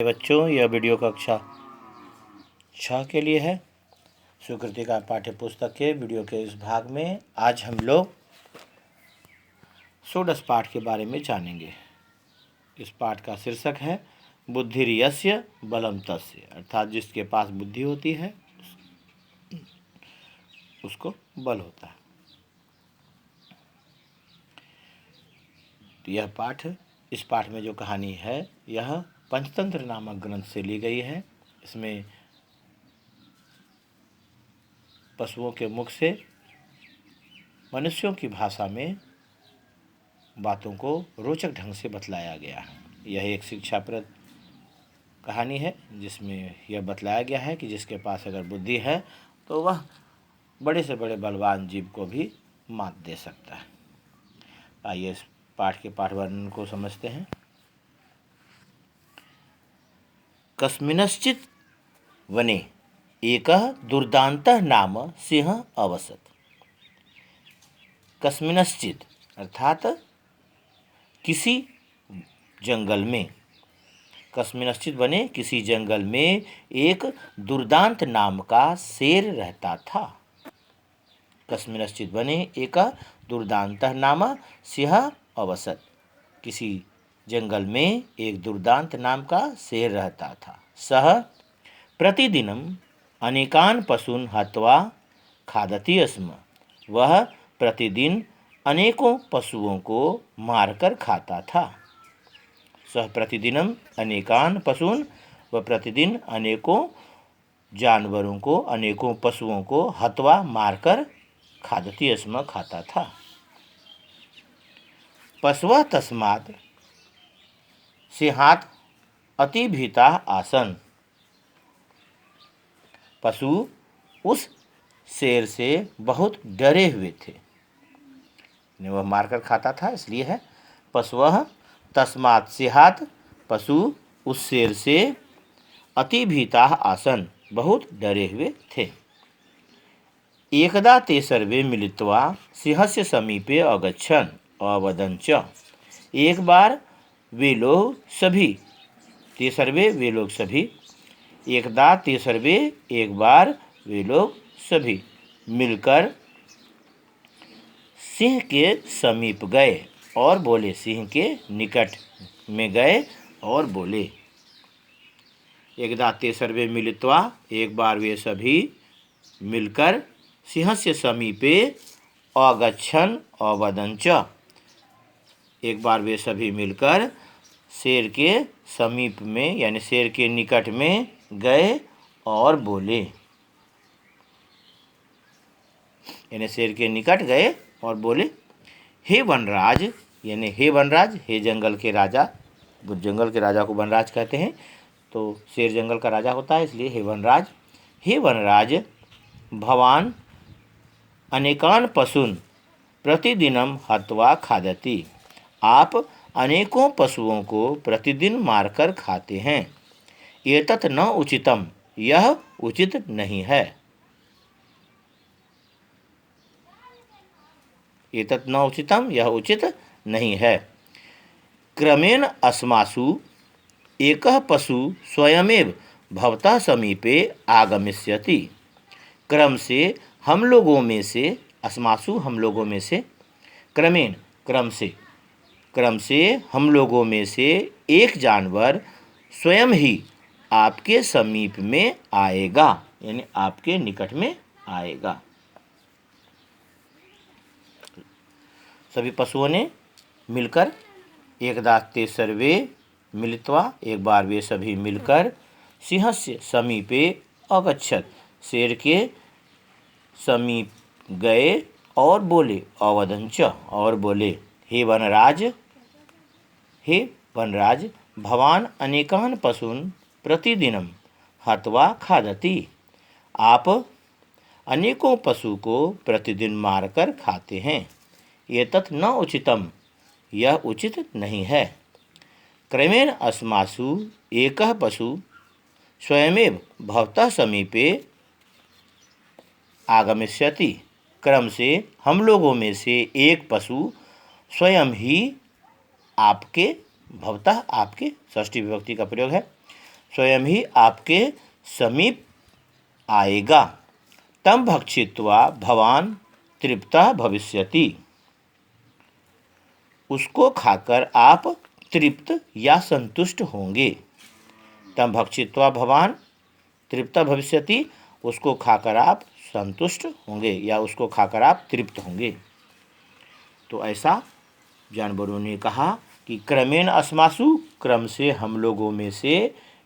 बच्चों, यह वीडियो कक्षा 6 के लिए है। सुकृति का पाठ्य पुस्तक के वीडियो के इस भाग में आज हम लोग षोडश पाठ के बारे में जानेंगे। इस पाठ का शीर्षक है बुद्धिर्यस्य बलम तस्य, अर्थात जिसके पास बुद्धि होती है उसको बल होता है। तो यह पाठ, इस पाठ में जो कहानी है यह पंचतंत्र नामक ग्रंथ से ली गई है। इसमें पशुओं के मुख से मनुष्यों की भाषा में बातों को रोचक ढंग से बतलाया गया है। यह एक शिक्षाप्रद कहानी है जिसमें यह बतलाया गया है कि जिसके पास अगर बुद्धि है तो वह बड़े से बड़े बलवान जीव को भी मात दे सकता है। आइए इस पाठ के पाठ वर्णन को समझते हैं। कस्मिंश्चित् वने एकः दुर्दान्तः नाम सिंह अवसत। कस्मिंश्चित् अर्थात किसी जंगल में, कस्मिंश्चित् वने किसी जंगल में एक दुर्दांत नाम का शेर रहता था। कस्मिंश्चित् वने एक दुर्दान्तः नाम सिंह अवसत। किसी जंगल में एक दुर्दांत नाम का शेर रहता था। सह प्रतिदिनम अनेकान पशून हत्वा खादति स्म। वह प्रतिदिन अनेकों पशुओं को मारकर खाता था। सह प्रतिदिनम अनेकान पशून, वह प्रतिदिन अनेकों जानवरों को, अनेकों पशुओं को हत्वा मारकर खादति स्म खाता था। पशवः तस्मात् सिंहात् अतिभीता आसन। पशु उस शेर से बहुत डरे हुए थे। वह मारकर खाता था इसलिए है पशवः तस्मात् सिंहात्, पशु उस शेर से अतिभीता आसन, बहुत डरे हुए थे। एकदा ते सर्वे मिलित्वा सिंहस्य समीपे अगच्छन् अवदन् च। एक बार वे लोग सभी, ते सर्वे वे लोग सभी, एकदा ते सर्वे एक बार वे लोग सभी मिलकर सिंह के समीप गए और बोले, सिंह के निकट में गए और बोले। एकदा ते सर्वे मिलित्वा, एक बार वे सभी मिलकर सिंहस्य समीपे अगच्छन् अवदन् च। एक बार वे सभी मिलकर शेर के समीप में यानी शेर के निकट में गए और बोले, यानी शेर के निकट गए और बोले, हे वनराज, यानी हे वनराज, हे जंगल के राजा। जंगल के राजा को वनराज कहते हैं, तो शेर जंगल का राजा होता है इसलिए हे वनराज। हे वनराज, भवान अनेकान पशून् प्रतिदिनम हत्वा खादति। आप अनेकों पशुओं को प्रतिदिन मारकर खाते हैं। एतत् न उचितम, यह उचित नहीं है। एतत् न उचितम, यह उचित नहीं है। क्रमेण अस्मासु एकः पशु स्वयमेव भवतः समीपे आगमिष्यति। क्रम से हम लोगों में से, अस्मासु हम लोगों में से, क्रमेण क्रम से हम लोगों में से एक जानवर स्वयं ही आपके समीप में आएगा, यानी आपके निकट में आएगा। सभी पशुओं ने मिलकर, एकदा ते सर्वे मिलित्वा, एक बार वे सभी मिलकर सिंहस्य समीपे अगच्छत्, शेर के समीप गए और बोले, अवदन् च, और बोले, हे वनराज, भवान अनेकान पशून् प्रतिदिनम हत्वा खादति। आप अनेकों पशु को प्रतिदिन मारकर खाते हैं। एतत् न उचितम, यह उचित नहीं है। क्रमेण अस्मासु एकः पशु स्वयमेव भवतः समीपे आगमिष्यति। क्रम से हम लोगों में से एक पशु स्वयं ही आपके, भवतः आपके, षष्ठी विभक्ति का प्रयोग है, स्वयं ही आपके समीप आएगा। तम भक्षित्वा भवान तृप्तः भविष्यति। उसको खाकर आप तृप्त या संतुष्ट होंगे। तम भक्षित्वा भवान तृप्त भविष्यति, उसको खाकर आप संतुष्ट होंगे या उसको खाकर आप तृप्त होंगे। तो ऐसा जानवरों ने कहा कि क्रमेण अस्मासु, क्रम से हम लोगों में से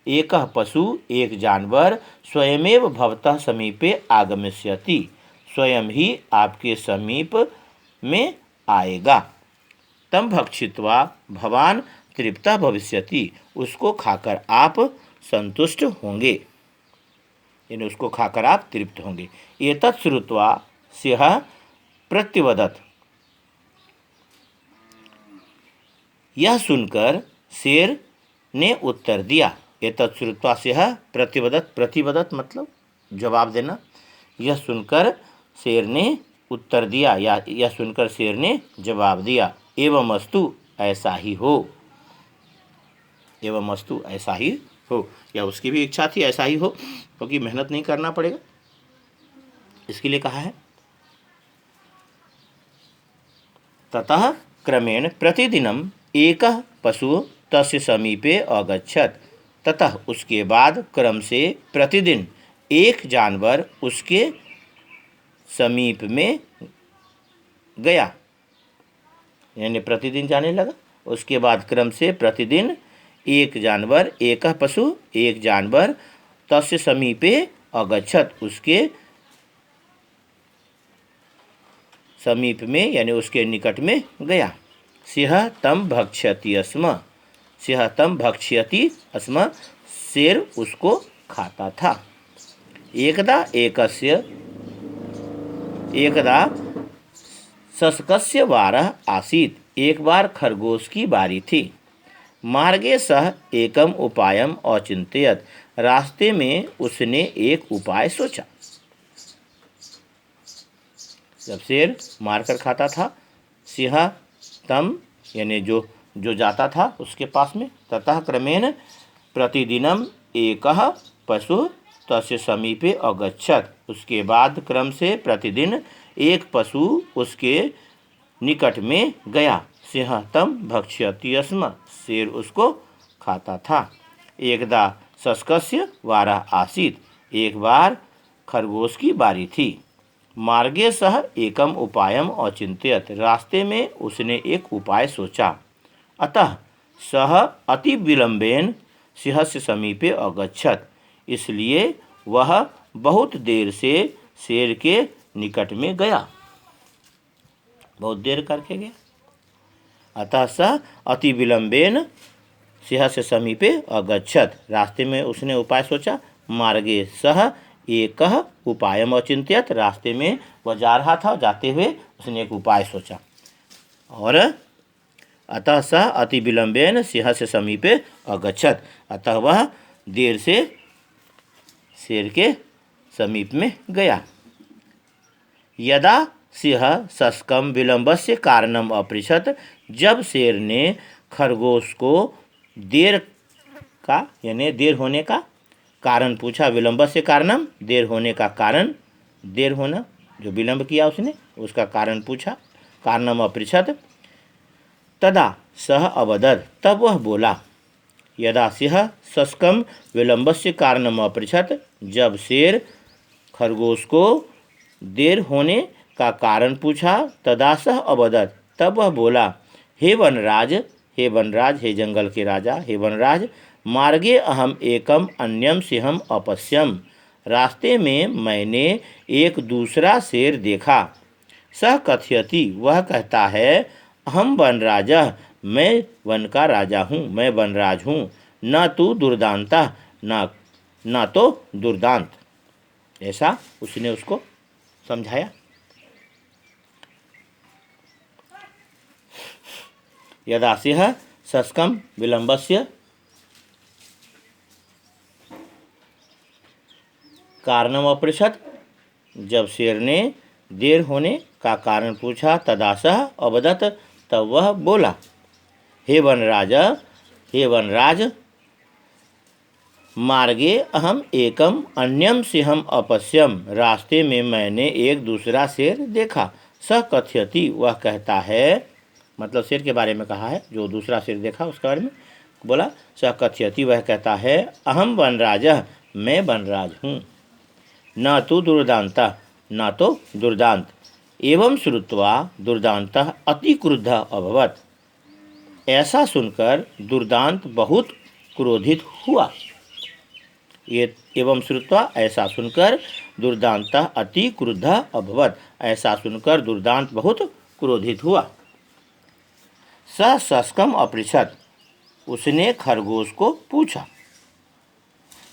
एक पशु, एक जानवर स्वयमेव भवतः समीपे आगमिष्यति, स्वयं ही आपके समीप में आएगा। तम भक्षित्वा भवान तृप्ता भविष्यति, उसको खाकर आप संतुष्ट होंगे, यानी उसको खाकर आप तृप्त होंगे। एतत् श्रुत्वा सिंहः प्रत्युवदत्, यह सुनकर शेर ने उत्तर दिया। एतत् श्रुत्वा सिंहः प्रत्युवदत्, प्रतिवदत् मतलब जवाब देना। यह सुनकर शेर ने उत्तर दिया या यह सुनकर शेर ने जवाब दिया, एवं अस्तु, ऐसा ही हो। एवं अस्तु, ऐसा ही हो, या उसकी भी इच्छा थी ऐसा ही हो, क्योंकि मेहनत नहीं करना पड़ेगा, इसके लिए कहा है। ततः क्रमेण प्रतिदिनम एकः पशु तस्य समीपे अगच्छत्, ततः उसके बाद क्रम से प्रतिदिन एक जानवर उसके समीप में गया, यानी प्रतिदिन जाने लगा। उसके बाद क्रम से प्रतिदिन एक जानवर, एक पशु, एक जानवर तस्य समीपे अगच्छत्, उसके समीप में यानी उसके निकट में गया। सिंह तम भक्ष्यति स्म, सिंह तम भक्ष्यति स्म, शेर उसको खाता था। एकदा शशकस्य वारः आसीत्, एक बार खरगोश की बारी थी। मार्गे सह एकम उपायम औचिंत्यत, रास्ते में उसने एक उपाय सोचा। जब शेर मारकर खाता था, सिंह तम यानी जो जाता था उसके पास में, ततः क्रमेण प्रतिदिनम एकः पशु तस्य समीपे अगच्छत्, उसके बाद क्रम से प्रतिदिन एक पशु उसके निकट में गया। सिंह तम भक्ष्यति स्म, शेर उसको खाता था। एकदा शशकस्य वारः आसीत्, एक बार खरगोश की बारी थी। मार्गे सह एकम उपायम औचिंत्यत, रास्ते में उसने एक उपाय सोचा। अतः सह अति विलंबेन सिंहस्य समीपे अगच्छत्, इसलिए वह बहुत देर से शेर के निकट में गया, बहुत देर करके गया। अतः सह अति विलंबेन सिंहस्य समीपे अगच्छत्, रास्ते में उसने उपाय सोचा। मार्गे सह एकः उपायम अचिंत्यत, रास्ते में वह जा रहा था, जाते हुए उसने एक उपाय सोचा। और अतः सह अति विलंबेन सिंहस्य समीपे अगच्छत्, अतः वह देर से शेर के समीप में गया। यदा सिंह शशकम विलंबस्य कारणम अपृच्छत्, जब शेर ने खरगोश को देर का यानी देर होने का कारण पूछा, विलंब से कारणम, देर होने का कारण, देर होना जो विलंब किया उसने उसका कारण पूछा, कारणम अपृच्छत्, तदा सह अवदत्, तब वह बोला। यदा सिंह शशकम विलंबस्य कारणम अपृच्छत्, जब शेर खरगोश को देर होने का कारण पूछा, तदा सह अवदत्, तब वह बोला। हे वनराज, हे वनराज, हे जंगल के राजा, हे वनराज, मार्गे अहम एकम अन्यम सिंहम अपश्यम, रास्ते में मैंने एक दूसरा शेर देखा। सह कथयति, वह कहता है, अहम वनराजः, मैं वन का राजा हूँ, मैं वनराज हूँ। न तू दुर्दांता, न तो दुर्दांत। ऐसा उसने उसको समझाया। यदा सिंह शशकम विलंबस्य कारणम अपृच्छत्, जब शेर ने देर होने का कारण पूछा, तदा सह अवदत्, तब वह बोला। हे वनराज, हे वनराज, मार्गे अहम एकम अन्यम सिंहम अपश्यम, रास्ते में मैंने एक दूसरा शेर देखा। स कथयति, वह कहता है, मतलब शेर के बारे में कहा है, जो दूसरा शेर देखा उसके बारे में बोला। स कथयति, वह कहता है, अहम वनराजः, मैं वनराज हूँ। न तो दुर्दांतः, न तो दुर्दांत। एवं श्रुत्वा दुर्दांतः अति क्रुद्धः अभवत्, ऐसा सुनकर दुर्दांत बहुत क्रोधित हुआ। ये एवं श्रुत्वा, ऐसा सुनकर, दुर्दांतः अति क्रुद्धः अभवत्, ऐसा सुनकर दुर्दांत बहुत क्रोधित हुआ। स शस्कम अपृच्छत्, उसने खरगोश को पूछा।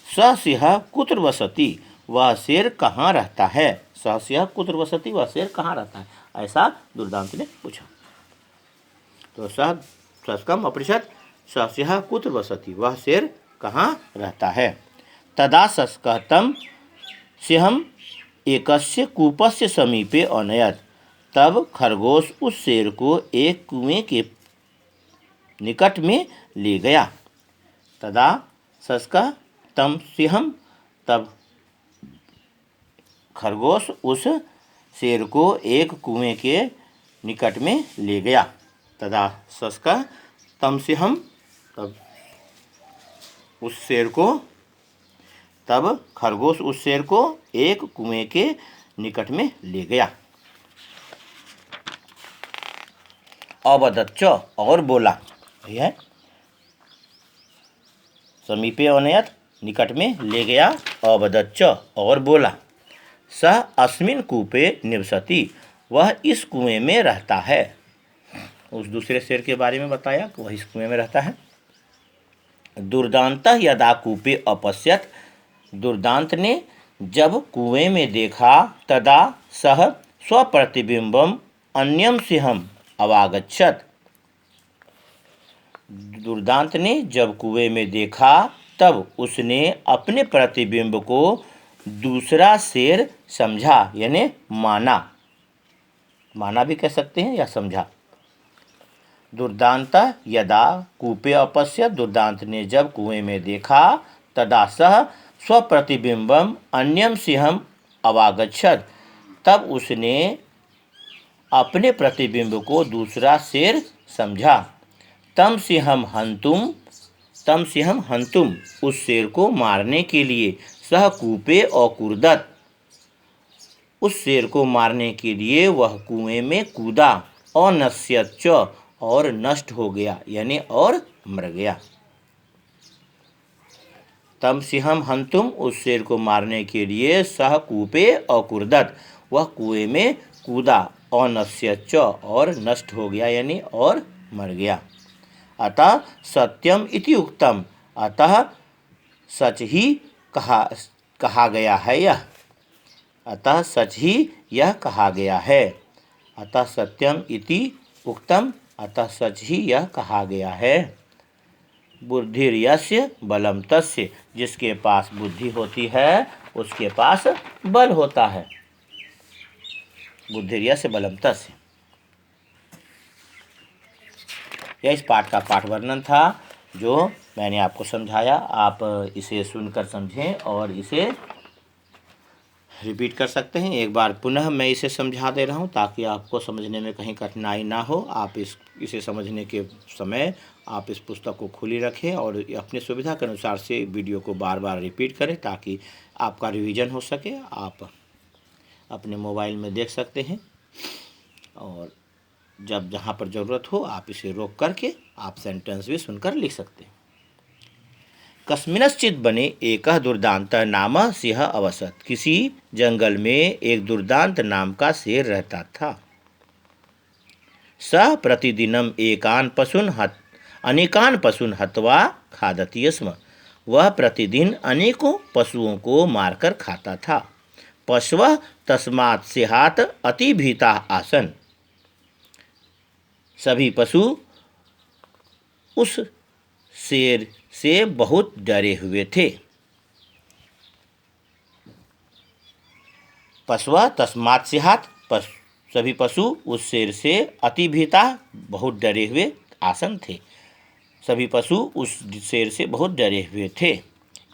स सिंह कुत्र वसति, वह शेर कहाँ रहता है। स सिंह कुत्र वसति, वह शेर कहाँ रहता है, ऐसा दुर्दांत ने पूछा। तो स शस्कम अपृच्छत्, स सिंह कुत्र वसति, वह शेर कहाँ रहता है। तदा शस्कः तं सिंहम् एकस्य कूपस्य समीपे अनयत्, तब खरगोश उस शेर को एक कुएं के निकट में ले गया। तदा शस्कः तं सिंहम्, तब खरगोश उस शेर को एक कुएं के निकट में ले गया। तदा शस्कः तं सिंहम्, तब उस शेर को, तब खरगोश उस शेर को एक कुएं के निकट में ले गया। अवदच्च, और बोला, यह समीपे अनयत, निकट में ले गया। अवदच्च, और बोला, सः अस्मिन् कूपे निवसति, वह इस कुएं में रहता है। उस दूसरे शेर के बारे में बताया कि वह इस कुएं में रहता है। दुर्दांतः यदा कूपे अपश्यत्, दुर्दांत ने जब कुएं में देखा, तदा सः स्वप्रतिबिंबम अन्यम सिंहम अवागच्छत्, दुर्दांत ने जब कुएं में देखा, तब उसने अपने प्रतिबिंब को दूसरा शेर समझा, यानी माना, माना भी कह सकते हैं या समझा। दुर्दांतः यदा कूपे अपश्यत्, दुर्दांत ने जब कुएं में देखा, तदा सः स्वप्रतिबिंबम अन्यम सिंहम अवागच्छत्, तब उसने अपने प्रतिबिंब को दूसरा शेर समझा। तम सिंहम हंतुम, उस शेर को मारने के लिए, सह कूपे अकुर्दत, उस शेर को मारने के लिए वह कुएं में कूदा। अनश्यच्च, और नष्ट हो गया, यानी और मर गया। तम सिंहम हंतुम, उस शेर को मारने के लिए, सह कूपे अकुर्दत, वह कुएं में कूदा। अनश्यच्च, और नष्ट हो गया, यानी और मर गया। अतः सत्यम इति उक्तम, अतः सच ही कहा गया है यह, अतः सच ही यह कहा गया है। अतः सत्यम इति उक्तम, अतः सच ही यह कहा गया है। बुद्धिर्यस्य बलम तस्य, जिसके पास बुद्धि होती है उसके पास बल होता है। बुद्धिर्यस्य बलम तस्य, यह इस पाठ का पाठ वर्णन था जो मैंने आपको समझाया। आप इसे सुनकर समझें और इसे रिपीट कर सकते हैं। एक बार पुनः मैं इसे समझा दे रहा हूँ ताकि आपको समझने में कहीं कठिनाई ना हो। आप इसे समझने के समय आप इस पुस्तक को खुली रखें और अपनी सुविधा के अनुसार से वीडियो को बार बार रिपीट करें ताकि आपका रिवीजन हो सके। आप अपने मोबाइल में देख सकते हैं और जब जहाँ पर ज़रूरत हो आप इसे रोक करके आप सेंटेंस भी सुनकर लिख सकते हैं। कस्मिंश्चित् वने एकः दुर्दान्तः नाम सिंह अवसत्, किसी जंगल में एक दुर्दांत नाम का शेर रहता था। सः प्रतिदिनम अनेकान पशून् हत्वा खादति स्म, वह प्रतिदिन अनेकों पशुओं को मारकर खाता था। पशवः तस्मात् सिंहात् अति भीताः आसन्, सभी पशु उस शेर से बहुत डरे हुए थे। पशवः तस्मात् सिंहात्, सभी पशु उस शेर से अति भीता, बहुत डरे हुए, आसन थे, सभी पशु उस शेर से बहुत डरे हुए थे।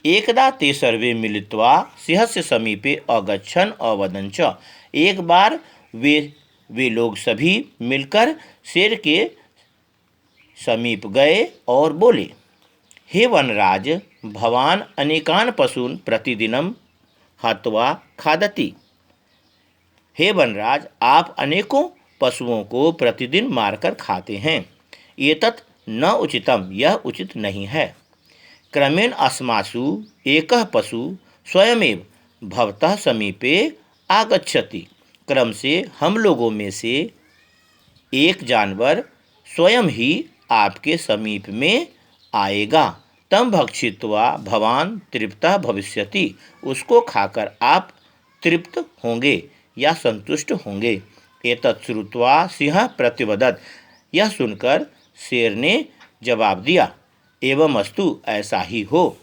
एकदा ते सर्वे मिलित्वा सिंहस्य समीपे अगच्छन् अवदन् च। एक बार वे लोग सभी मिलकर शेर के समीप गए और बोले, हे वनराज, भवान अनेकान पशून् प्रतिदिनं हत्वा खादति। हे वनराज, आप अनेकों पशुओं को प्रतिदिन मारकर खाते हैं। एतत् न उचितम, यह उचित नहीं है। क्रमेण अस्मासु एकः पशु स्वयमेव भवतः समीपे आगच्छति। क्रम से हम लोगों में से एक जानवर स्वयं ही आपके समीप में आएगा। तम भक्षित्वा भवान तृप्तः भविष्यति। उसको खाकर आप तृप्त होंगे या संतुष्ट होंगे। एतत् श्रुत्वा सिंह प्रतिवदत्। यह सुनकर शेर ने जवाब दिया, एवं अस्तु, ऐसा ही हो।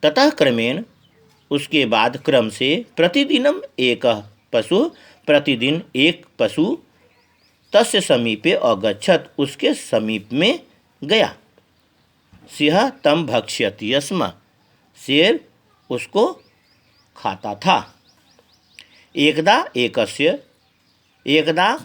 ततः क्रमेण, उसके बाद क्रम से, प्रतिदिनम एक पशु तस्य समीपे अगच्छत्, उसके समीप में गया। सिंह तम भक्ष्यति स्म, शेर उसको खाता था। एकदा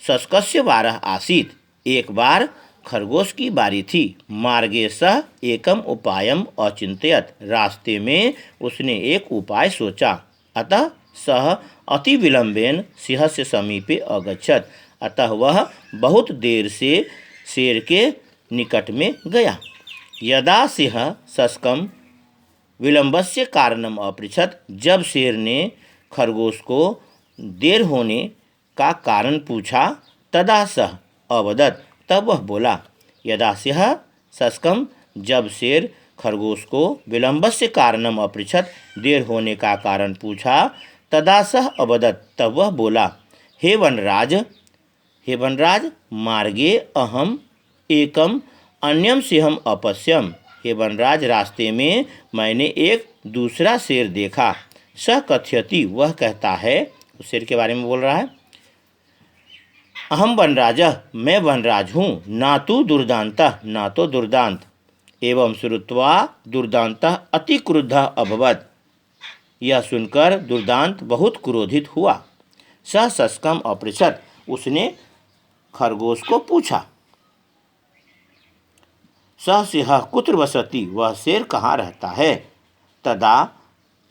शस्कस्य वारः आसीत्। एक बार खरगोश की बारी थी। मार्गे सः एकम उपायम अचिन्तयत्। रास्ते में उसने एक उपाय सोचा। अतः सः अति विलंबेन सिंहस्य समीपे अगच्छत्। अतः वह बहुत देर से शेर के निकट में गया। यदा सिंह शस्कम विलंबस्य कारणम अपृच्छत्। जब शेर ने खरगोश को देर होने का कारण पूछा, तदा सः अवदत्, तब वह बोला। यदा सिंह शस्कम, जब शेर खरगोश को विलंबस्य कारणम अपृच्छत्, देर होने का कारण पूछा, तदा सः अवदत्, तब वह बोला, हे वनराज, मार्गे अहम एकम अन्यम सिंहम अपश्यम। हे वनराज, रास्ते में मैंने एक दूसरा शेर देखा। सः कथयति, वह कहता है, उस शेर के बारे में बोल रहा है, अहम वनराजः, मैं वनराज हूँ, ना तो दुर्दान्तः, ना तो दुर्दांत। एवं श्रुत्वा दुर्दान्तः अति क्रुद्धः अभवत्। यह सुनकर दुर्दांत बहुत क्रोधित हुआ। सः शस्कम अपृच्छत्, उसने खरगोश को पूछा, सः सिंहः कुत्र वसति, वह शेर कहाँ रहता है। तदा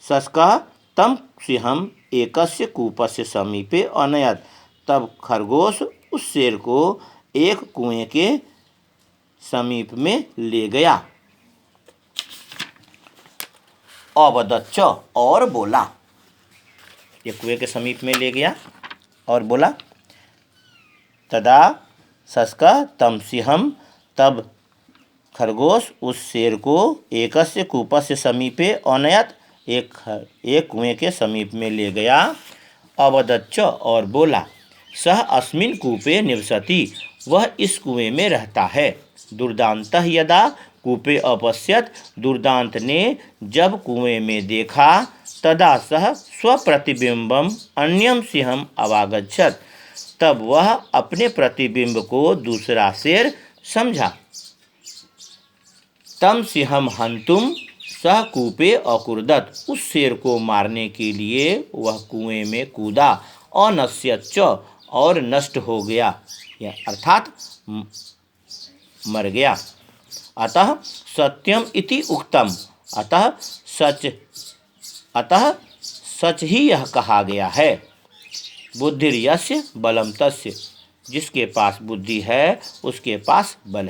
शस्कः तम सिंहम एकस्य कूपस्य समीपे अनयत्। तब खरगोश उस शेर को एक कुएं के समीप में ले गया। अवदच्च, और बोला, ये कुएं के समीप में ले गया और बोला, तदा शस्कः तम सिंहम, तब खरगोश उस शेर को एकस्य कूपस्य समीपे अनयत्, एक कुएं के समीप में ले गया। अवदच्च, और बोला, सः अस्मिन् कूपे निवसति, वह इस कुएं में रहता है। दुर्दान्तः यदा कूपे अपश्यत्, दुर्दांत ने जब कुएं में देखा, तदा सः स्वप्रतिबिंबम अन्यम सिंहम अवागच्छत्, तब वह अपने प्रतिबिंब को दूसरा शेर समझा। तम सिंहम हंतुम सह कूपे अकुर्दत, उस शेर को मारने के लिए वह कुएं में कूदा। अनश्यच्च, और नष्ट हो गया, अर्थात मर गया। अतः सत्यम इति उक्तम, अतः सच ही यह कहा गया है। बुद्धिर्यस्य बलम तस्य, जिसके पास बुद्धि है उसके पास बल है।